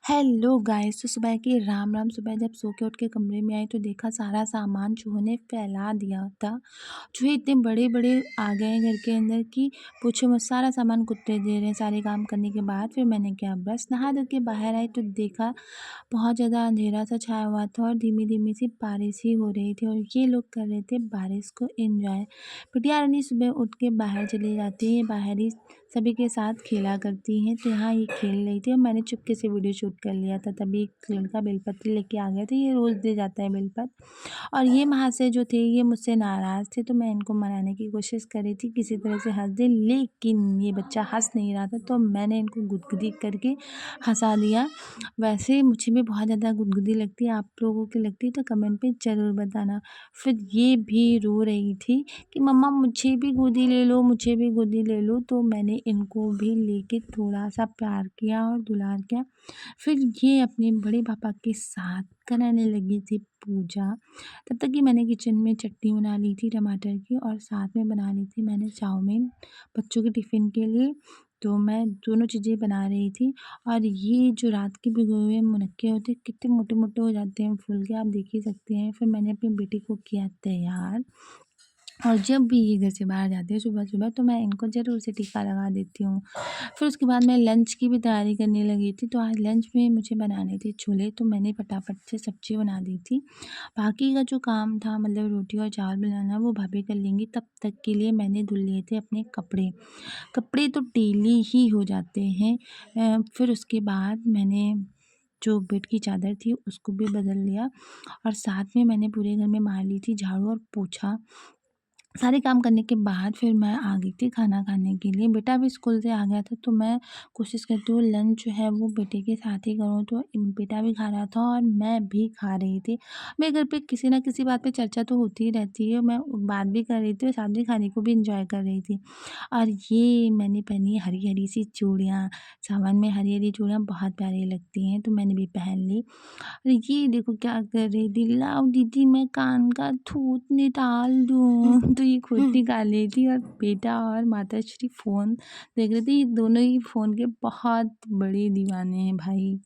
Hello guys. तो सुबह की राम राम। सुबह जब सो के उठ के कमरे में आई तो देखा सारा सामान चूहों ने फैला दिया था। चूहे इतने बड़े बड़े आ गए हैं घर के अंदर कि पूछो मत। सारा सामान कुत्ते दे रहे हैं। सारे काम करने के बाद फिर मैंने क्या, बस नहा धो के बाहर आई तो देखा बहुत ज़्यादा अंधेरा सा छाया हुआ था और धीमी धीमी सी बारिश ही हो रही थी और ये लोग कर रहे थे बारिश को एंजॉय। बिटिया रानी सुबह उठ के बाहर चली जाती है, बाहर ही सभी के साथ खेला करती हैं। तो यहाँ ये खेल रही थी और मैंने चुपके से वीडियो शूट कर लिया था। तभी एक लड़का बेलपत्र लेके आ गया था, ये रोज़ दे जाता है बेलपत्र। और ये महाशय जो थे ये मुझसे नाराज़ थे, तो मैं इनको मनाने की कोशिश कर रही थी किसी तरह से हंस दे, लेकिन ये बच्चा हंस नहीं रहा था तो मैंने इनको गुदगुदी करके हंसा दिया। वैसे मुझे भी बहुत ज़्यादा गुदगुदी लगती है, आप लोगों की लगती है तो कमेंट पे ज़रूर बताना। फिर ये भी रो रही थी कि मम्मा मुझे भी गोदी ले लो, मुझे भी गोदी ले लो। तो मैंने इनको भी लेके थोड़ा-सा प्यार किया और दुलार किया। फिर ये अपने बड़े पापा के साथ कराने लगी थी पूजा। तब तक कि मैंने किचन में चटनी बना ली थी टमाटर की और साथ में बना ली थी मैंने चाउमीन बच्चों के टिफ़िन के लिए। तो मैं दोनों चीज़ें बना रही थी। और ये जो रात के भिगोए हुए मुनक्के होते हैं कितने मोटे-मोटे हो जाते हैं फूल के, आप देख ही सकते हैं। फिर मैंने अपनी बेटी को किया तैयार और जब भी ये घर से बाहर जाते हैं सुबह-सुबह तो मैं इनको ज़रूर से टीका लगा देती हूँ। फिर उसके बाद मैं लंच की भी तैयारी करने लगी थी। तो आज लंच में मुझे बनाने थे छोले, तो मैंने फटाफट से सब्ज़ी बना दी थी। बाकी का जो काम था मतलब रोटी और चावल बनाना वो भाभी कर लेंगी, तब तक के लिए मैंने धुल लिए थे अपने कपड़े। कपड़े तो डेली ही हो जाते हैं। फिर उसके बाद मैंने जो बेड की चादर थी उसको भी बदल लिया और साथ में मैंने पूरे घर में मार ली थी झाड़ू और पोछा। सारे काम करने के बाद फिर मैं आ गई थी खाना खाने के लिए। बेटा भी स्कूल से आ गया था तो मैं कोशिश करती हूँ लंच जो है वो बेटे के साथ ही करूँ। तो बेटा भी खा रहा था और मैं भी खा रही थी। मेरे घर पे किसी न किसी बात पे चर्चा तो होती ही रहती है। मैं बात भी कर रही थी और साथ में खाने को भी एंजॉय कर रही थी। और ये मैंने पहनी हरी-हरी सी चूड़ियाँ, सावन में हरी-हरी चूड़ियाँ बहुत प्यारी लगती हैं तो मैंने भी पहन ली। अरे ये देखो क्या कर रही थी, लाओ दीदी मैं कान का थूत निकाल दूँ। तो ये खुद निकाल रही थी और बेटा और माताश्री फ़ोन देख रहे थे। ये दोनों ही फ़ोन के बहुत बड़े दीवाने हैं भाई।